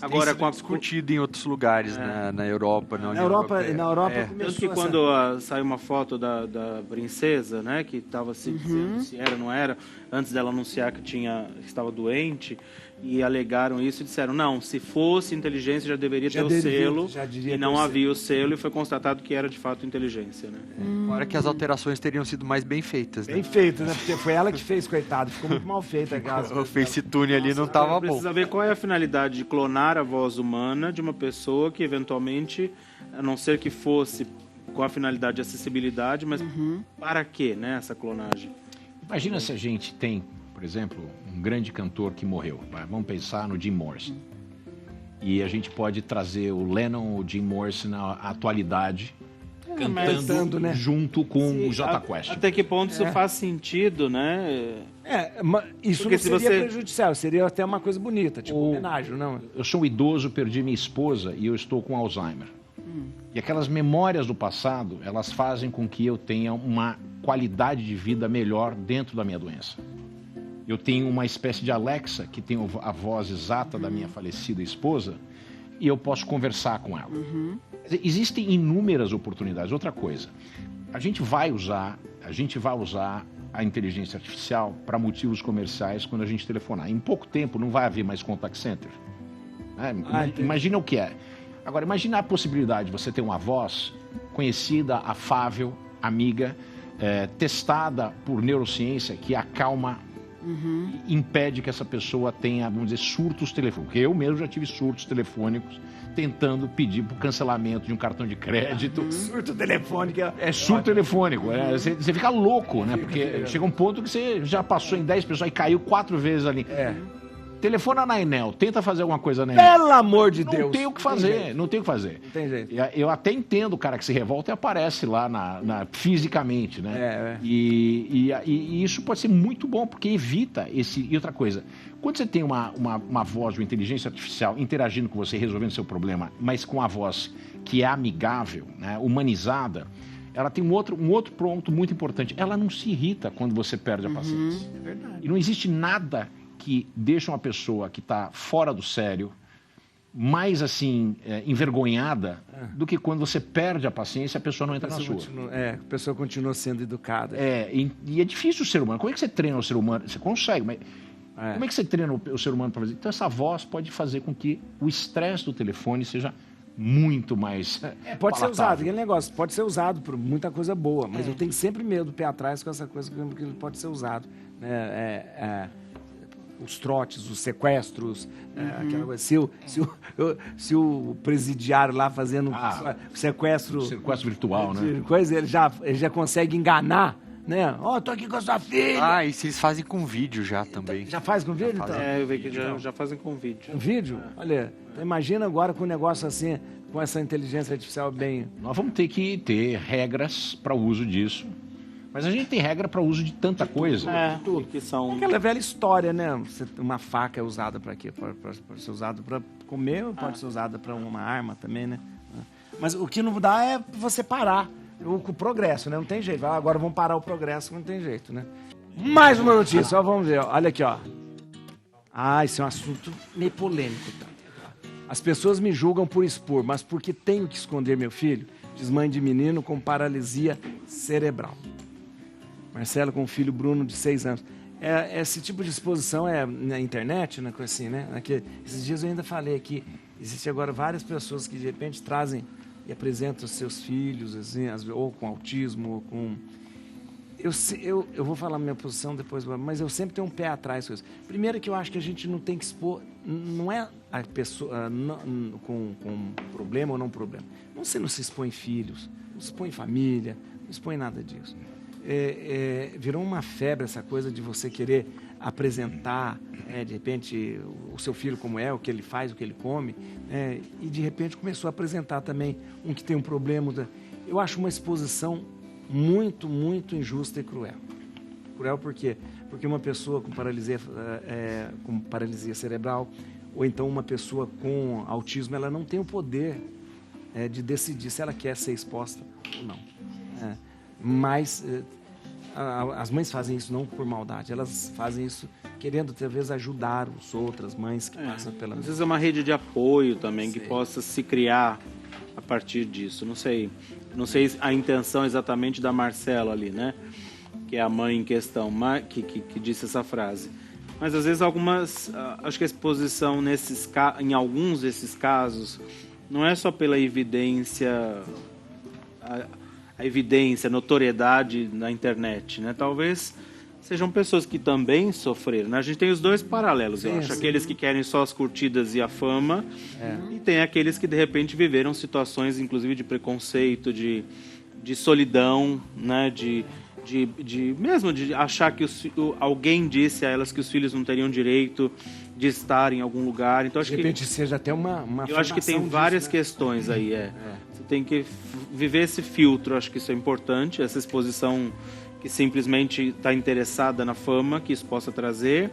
Agora, com discutido em outros lugares, na Europa, na União Europeia. Na Europa Tanto que quando saiu uma foto da princesa, né, que estava se dizendo se era ou não era, antes dela anunciar que estava doente, e alegaram isso e disseram, não, se fosse inteligência já deveria ter o selo, e não havia o selo, e foi constatado que era de fato inteligência, né? Agora que as alterações teriam sido mais bem feitas, né? Bem feitas, né? Porque foi ela que fez, coitado, ficou muito mal feita. O FaceTune ali não estava bom. Precisa ver qual é a finalidade de clonar a voz humana de uma pessoa que eventualmente, a não ser que fosse com a finalidade de acessibilidade, mas para quê, né, essa clonagem? Imagina se a gente tem, por exemplo, um grande cantor que morreu. Vamos pensar no Jim Morrison. E a gente pode trazer o Lennon ou o Jim Morrison na atualidade, cantando, né, junto com o Jota Quest. Até que ponto isso faz sentido, né? Isso porque não seria prejudicial, seria até uma coisa bonita, tipo homenagem, não? Eu sou um idoso, perdi minha esposa e eu estou com Alzheimer. E aquelas memórias do passado, elas fazem com que eu tenha uma qualidade de vida melhor dentro da minha doença. Eu tenho uma espécie de Alexa, que tem a voz exata da minha falecida esposa, e eu posso conversar com ela. Existem inúmeras oportunidades. Outra coisa, a gente vai usar a inteligência artificial para motivos comerciais quando a gente telefonar. Em pouco tempo não vai haver mais contact center. Imagina o que é. Agora, imagina a possibilidade de você ter uma voz conhecida, afável, amiga, testada por neurociência, que acalma, impede que essa pessoa tenha, vamos dizer, surtos telefônicos. Porque eu mesmo já tive surtos telefônicos tentando pedir por cancelamento de um cartão de crédito. Surto telefônico. É surto telefônico. Você fica louco, né? Porque chega um ponto que você já passou em 10 pessoas e caiu 4 vezes ali. Telefona na Enel, tenta fazer alguma coisa na Enel. Pelo amor de Deus. Não tem o que fazer, não tem o que fazer. Não tem jeito. Eu até entendo o cara que se revolta e aparece lá fisicamente, né? E isso pode ser muito bom, porque evita esse... E outra coisa, quando você tem uma voz de uma inteligência artificial interagindo com você, resolvendo seu problema, mas com a voz que é amigável, né, humanizada, ela tem um outro ponto muito importante. Ela não se irrita quando você perde a paciência. É verdade. E não existe nada que deixa uma pessoa que está fora do sério mais assim envergonhada do que quando você perde a paciência e a pessoa não entra na sua. A pessoa continua sendo educada. E é difícil o ser humano. Como é que você treina o ser humano? Você consegue, mas Como é que você treina o ser humano para fazer? Então, essa voz pode fazer com que o estresse do telefone seja muito mais Pode ser palatável. usado, aquele negócio, pode ser usado por muita coisa boa, mas eu tenho sempre medo do pé atrás com essa coisa que ele pode ser usado. Os trotes, os sequestros, aquela coisa. Se o presidiário lá fazendo sequestro virtual, né? Coisa, ele já consegue enganar, né? Tô aqui com a sua filha. E se eles fazem com vídeo já também. Já faz com vídeo? Então? Eu vi que já fazem com vídeo. Um vídeo? Olha, então imagina agora com um negócio assim, com essa inteligência artificial bem... Nós vamos ter que ter regras para o uso disso. Mas a gente tem regra para o uso de tanta coisa. Que são... Aquela velha história, né? Uma faca é usada para quê? Pode ser usada para comer ou pode ser usada para uma arma também, né? Mas o que não dá é você parar o progresso, né? Não tem jeito. Agora vamos parar o progresso, não tem jeito, né? Mais uma notícia, vamos ver. Olha aqui, ó. Esse é um assunto meio polêmico, tá? As pessoas me julgam por expor, mas porque tenho que esconder meu filho? Diz mãe de menino com paralisia cerebral. Marcelo com o filho Bruno, de 6 anos. Esse tipo de exposição é na internet, né? Assim, né? Esses dias eu ainda falei aqui, existe agora várias pessoas que de repente trazem e apresentam os seus filhos, assim, ou com autismo, ou com... Eu vou falar a minha posição depois, mas eu sempre tenho um pé atrás com isso. Primeiro que eu acho que a gente não tem que expor, não é a pessoa com problema ou não problema. Você não se expõe filhos, não se expõe família, não expõe nada disso. Virou uma febre essa coisa de você querer apresentar, de repente, o seu filho como o que ele faz, o que ele come, e de repente começou a apresentar também um que tem um problema. Eu acho uma exposição muito, muito injusta e cruel. Cruel por quê? Porque uma pessoa com paralisia cerebral, ou então uma pessoa com autismo, ela não tem o poder de decidir se ela quer ser exposta ou não. Mas as mães fazem isso não por maldade, elas fazem isso querendo talvez ajudar as outras mães que passam pela... Às vezes é uma rede de apoio também que possa se criar a partir disso. Não sei a intenção exatamente da Marcela ali, né? Que é a mãe em questão, que disse essa frase. Mas às vezes acho que a exposição em alguns desses casos não é só pela evidência, a evidência, a notoriedade na internet, né? Talvez sejam pessoas que também sofreram, né? A gente tem os dois paralelos, eu acho. Aqueles que querem só as curtidas e a fama, e tem aqueles que, de repente, viveram situações, inclusive, de preconceito, de solidão, né? Mesmo de achar que alguém disse a elas que os filhos não teriam direito de estar em algum lugar. Então, acho de repente seja até uma eu acho que tem várias questões aí. Você tem que viver esse filtro, acho que isso é importante, essa exposição que simplesmente está interessada na fama que isso possa trazer,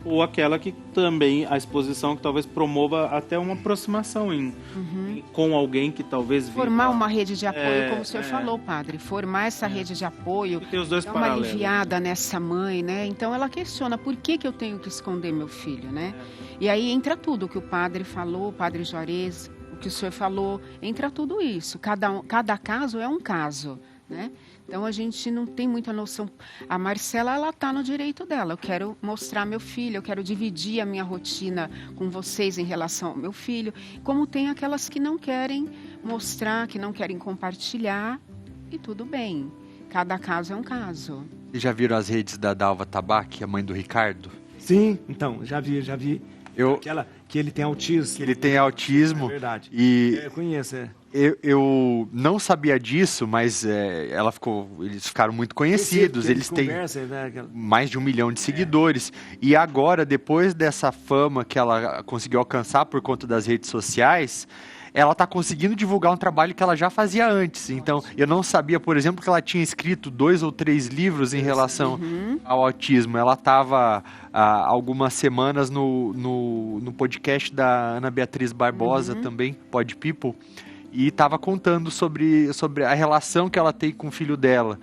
ou aquela que também, a exposição que talvez promova até uma aproximação com alguém que talvez... Formar uma rede de apoio, como o senhor falou, padre. Formar essa rede de apoio, tem os dois dar uma aliviada nessa mãe, né? Então ela questiona, por que eu tenho que esconder meu filho, né? E aí entra tudo o que o padre falou, o padre Juarez, o que o senhor falou, entra tudo isso. Cada caso é um caso, né? Então, a gente não tem muita noção. A Marcela, ela está no direito dela. Eu quero mostrar meu filho, eu quero dividir a minha rotina com vocês em relação ao meu filho. Como tem aquelas que não querem mostrar, que não querem compartilhar, e tudo bem. Cada caso é um caso. Vocês já viram as redes da Dalva Tabac, a mãe do Ricardo? Sim, então, já vi. Aquela que ele tem autismo. Que ele tem autismo. É verdade. E eu conheço, Eu não sabia disso, mas eles ficaram muito conhecidos. Eles têm mais de 1 milhão de seguidores. E agora, depois dessa fama que ela conseguiu alcançar por conta das redes sociais, ela está conseguindo divulgar um trabalho que ela já fazia antes. Então, eu não sabia, por exemplo, que ela tinha escrito 2 ou 3 livros em relação ao autismo. Ela estava há algumas semanas no podcast da Ana Beatriz Barbosa também, Pod People, e estava contando sobre a relação que ela tem com o filho dela.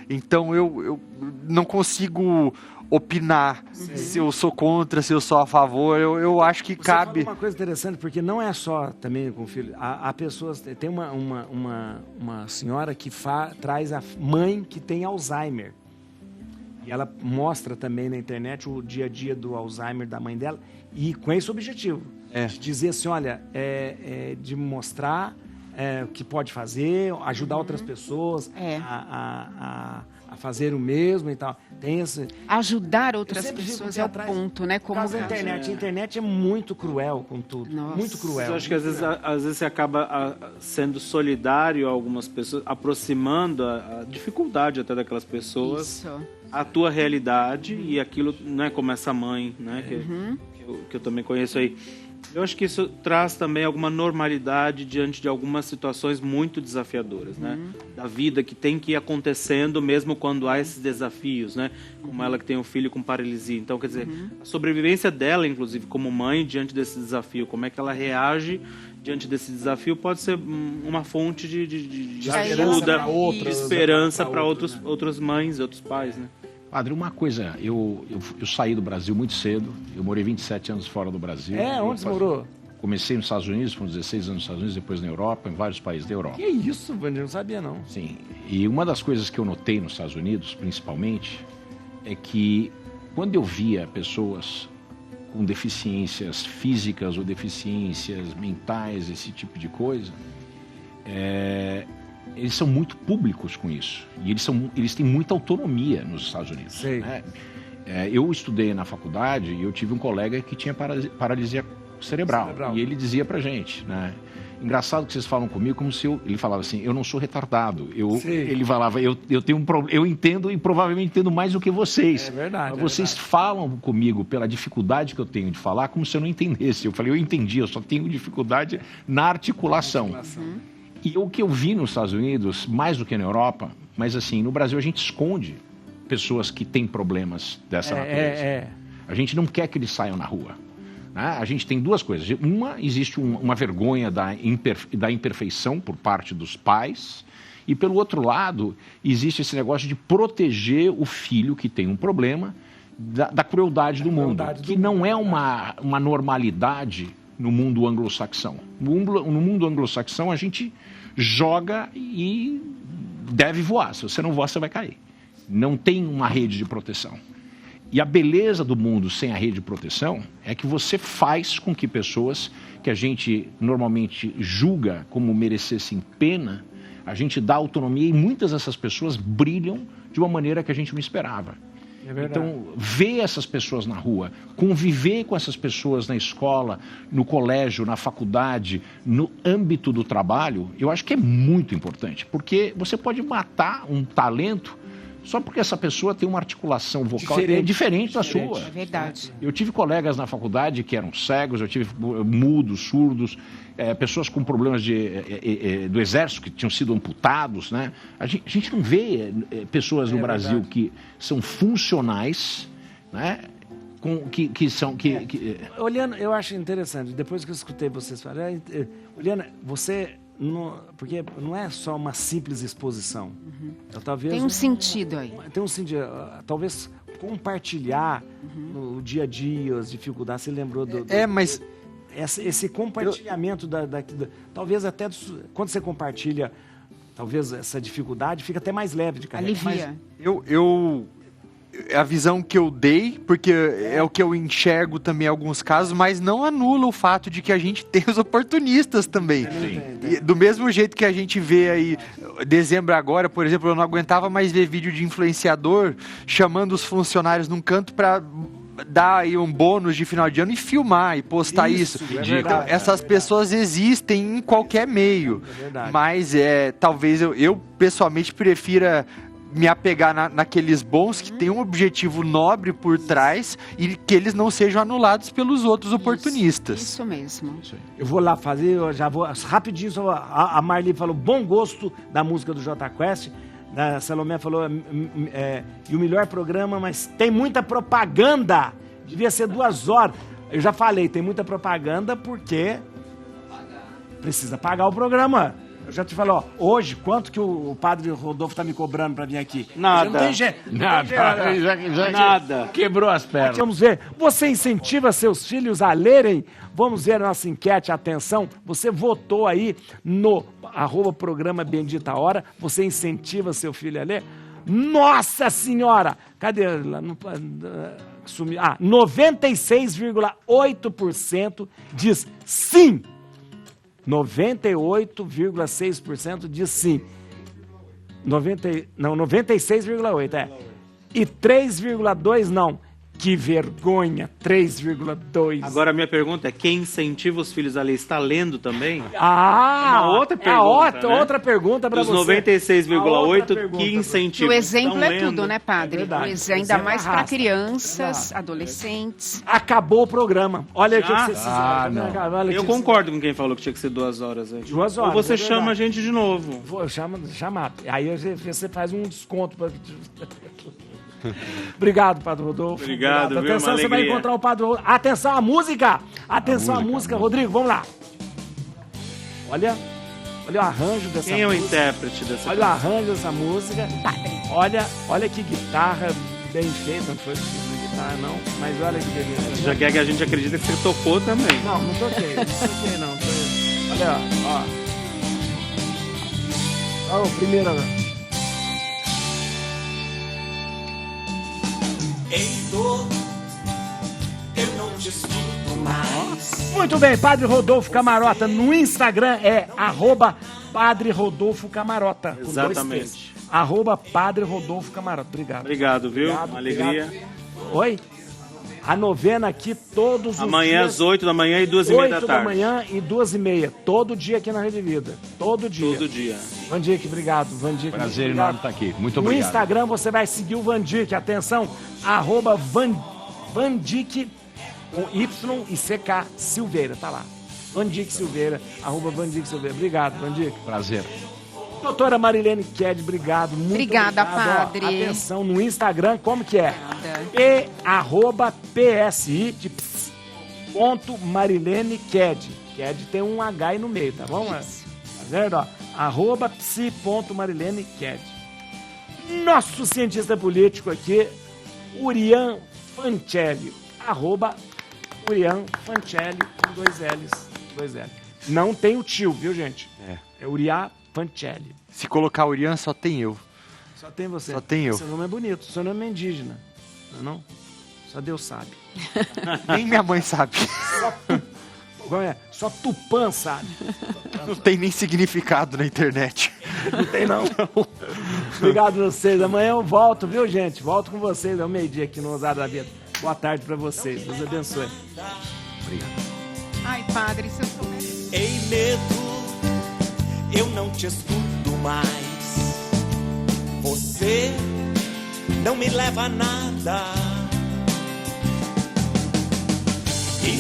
Então, eu não consigo opinar se eu sou contra, se eu sou a favor. Eu acho que cabe... Uma coisa interessante, porque não é só também com o filho. Há pessoas... Tem uma senhora que traz a mãe que tem Alzheimer. E ela mostra também na internet o dia a dia do Alzheimer da mãe dela, e com esse objetivo, de dizer assim, olha, de mostrar o que pode fazer, ajudar outras pessoas a fazer o mesmo e tal. Tem esse... Ajudar outras pessoas é o ponto, né? Como a internet. A internet é muito cruel com tudo. Nossa. Muito cruel. Eu acho que às vezes você acaba sendo solidário a algumas pessoas, aproximando a dificuldade até daquelas pessoas. Isso. A tua realidade e aquilo, né, como essa mãe, né, que eu também conheço aí. Eu acho que isso traz também alguma normalidade diante de algumas situações muito desafiadoras, né? Da vida que tem que ir acontecendo mesmo quando há esses desafios, né? Como ela que tem um filho com paralisia. Então, quer dizer, a sobrevivência dela, inclusive, como mãe, diante desse desafio, como é que ela reage diante desse desafio, pode ser uma fonte de ajuda, de esperança para outras mães e outros pais, né? Padre, uma coisa, eu saí do Brasil muito cedo, eu morei 27 anos fora do Brasil. Onde você morou? Comecei nos Estados Unidos, foram 16 anos nos Estados Unidos, depois na Europa, em vários países da Europa. Que isso, Wander, não sabia não. Sim, e uma das coisas que eu notei nos Estados Unidos, principalmente, é que quando eu via pessoas com deficiências físicas ou deficiências mentais, esse tipo de coisa, eles são muito públicos com isso. E eles têm muita autonomia nos Estados Unidos. Sei. Né? Eu estudei na faculdade e eu tive um colega que tinha paralisia cerebral. E ele dizia pra gente, né? Engraçado que vocês falam comigo como se ele falava assim, eu não sou retardado. Ele falava, eu tenho um problema, eu entendo e provavelmente entendo mais do que vocês. É verdade. Mas vocês falam comigo pela dificuldade que eu tenho de falar como se eu não entendesse. Eu falei, eu entendi, eu só tenho dificuldade na articulação. E o que eu vi nos Estados Unidos, mais do que na Europa, mas assim, no Brasil a gente esconde pessoas que têm problemas dessa natureza. A gente não quer que eles saiam na rua. Né? A gente tem duas coisas. Uma, existe uma vergonha da imperfeição por parte dos pais. E pelo outro lado, existe esse negócio de proteger o filho que tem um problema da crueldade do mundo. Que não é uma normalidade no mundo anglo-saxão. No mundo anglo-saxão, a gente joga e deve voar. Se você não voar, você vai cair. Não tem uma rede de proteção. E a beleza do mundo sem a rede de proteção é que você faz com que pessoas que a gente normalmente julga como merecessem pena, a gente dá autonomia e muitas dessas pessoas brilham de uma maneira que a gente não esperava. Então, ver essas pessoas na rua, conviver com essas pessoas na escola, no colégio, na faculdade, no âmbito do trabalho, eu acho que é muito importante, porque você pode matar um talento só porque essa pessoa tem uma articulação vocal diferente da sua. É verdade. Eu tive colegas na faculdade que eram cegos, eu tive mudos, surdos, pessoas com problemas do exército que tinham sido amputados, né? A gente não vê pessoas no Brasil que são funcionais, né? Olhando, eu acho interessante, depois que eu escutei vocês falarem, Oliana, você... porque não é só uma simples exposição. Talvez tem um sentido aí. Tem um sentido. Talvez compartilhar no dia a dia as dificuldades. Você lembrou mas esse compartilhamento talvez até quando você compartilha, talvez essa dificuldade fica até mais leve de carregar. Alivia. A visão que eu dei, porque é o que eu enxergo também em alguns casos, mas não anula o fato de que a gente tem os oportunistas também. E do mesmo jeito que a gente vê aí, dezembro agora, por exemplo, eu não aguentava mais ver vídeo de influenciador chamando os funcionários num canto para dar aí um bônus de final de ano e filmar e postar isso. Então, essas pessoas existem em qualquer meio. Mas talvez eu pessoalmente prefira me apegar naqueles bons que tem um objetivo nobre por trás e que eles não sejam anulados pelos outros oportunistas. Isso mesmo. Eu vou lá fazer, eu já vou rapidinho. A Marli falou bom gosto da música do Jota Quest. A Salomé falou e o melhor programa, mas tem muita propaganda. Devia ser 2 horas. Eu já falei, tem muita propaganda porque precisa pagar o programa. Eu já te falei, hoje, quanto que o padre Rodolfo tá me cobrando pra vir aqui? Nada. Não tem jeito. Nada. Quebrou as pernas. Aqui, vamos ver. Você incentiva seus filhos a lerem? Vamos ver a nossa enquete. Atenção, você votou aí no @programa Bendita Hora. Você incentiva seu filho a ler? Nossa Senhora! Cadê? Lá no, sumiu. 96,8% diz sim. 98,6% diz sim. 96,8%, é. E 3,2% não. Que vergonha, 3,2%. Agora a minha pergunta é, quem incentiva os filhos a ler está lendo também? Uma outra pergunta, né? outra pergunta para Dos você. 96,8% que incentiva. O exemplo estão é tudo, lendo. né, padre? É verdade. O exemplo, ainda Exemplo mais para arrasta. crianças, Exato. adolescentes. Acabou o programa. Olha o que Já? vocês fizeram. não. Olha Eu que concordo com quem falou que tinha que ser 2 horas. Aí. 2 horas, Ou você é chama a verdade. gente de novo. Vou chamar. Aí você faz um desconto. Obrigado, Padre Rodolfo. Obrigado, viu? Atenção, Uma você vai alegria. encontrar o Padre Rodolfo. Atenção à música. Atenção à música. Rodrigo, vamos lá. Olha o arranjo dessa Quem é o música. intérprete dessa Olha o arranjo dessa música. Olha que guitarra bem feita. Não foi tipo de guitarra, não. Mas olha que beleza. Já quer que a gente acredita que você tocou também. Não toquei. Não toquei, não. Olha, ó. Ó, o primeiro. Heitor, eu não te escuto mais. Muito bem, Padre Rodolfo Camarota. No Instagram é @Padre Rodolfo Camarota. com 2 Exatamente. T's. @Padre Rodolfo Camarota. Obrigado. Obrigado, viu? Obrigado, Uma alegria. obrigado. Oi? A novena aqui todos os Amanhã dias. às 8 da manhã e 2h30 da 8 da tarde. manhã e 2h30. Todo dia aqui na Rede Vida. Todo dia. Todo dia. Vandique, obrigado. Vandique, Prazer obrigado. enorme estar aqui. Muito No obrigado. Instagram você vai seguir o Vandique. Atenção, @Vandique com Y e CK Silveira. Tá lá. Vandique Silveira, @Vandique Silveira. Obrigado, Vandique. Prazer. Doutora Marilene Ked, obrigado. Muito Obrigada, obrigado. Ó, padre. atenção, no Instagram, como que é? @PSI de ps, ponto Marilene Ked. Ked tem um H aí no meio, tá bom? Tá vendo? Ó, @psi.marilene Ked. Nosso cientista político aqui, Urian Fancelli. @Urian Fancelli com 2 L's. Não tem o tio, viu, gente? É Urian Fancelli. Se colocar Urian, só tem eu. Só tem você. Só tem eu. Seu nome é bonito, seu nome é indígena. Não? Só Deus sabe. Nem minha mãe sabe. Só Tupã sabe. Não tem nem significado na internet. Não tem, não. Obrigado a vocês. Amanhã eu volto, viu, gente? Volto com vocês ao meio-dia aqui no Ousado da Vida. Boa tarde pra vocês. Deus abençoe. Ai, padre, se eu soubesse. Ei, medo, eu não te escuto mais. Você não me leva a nada. E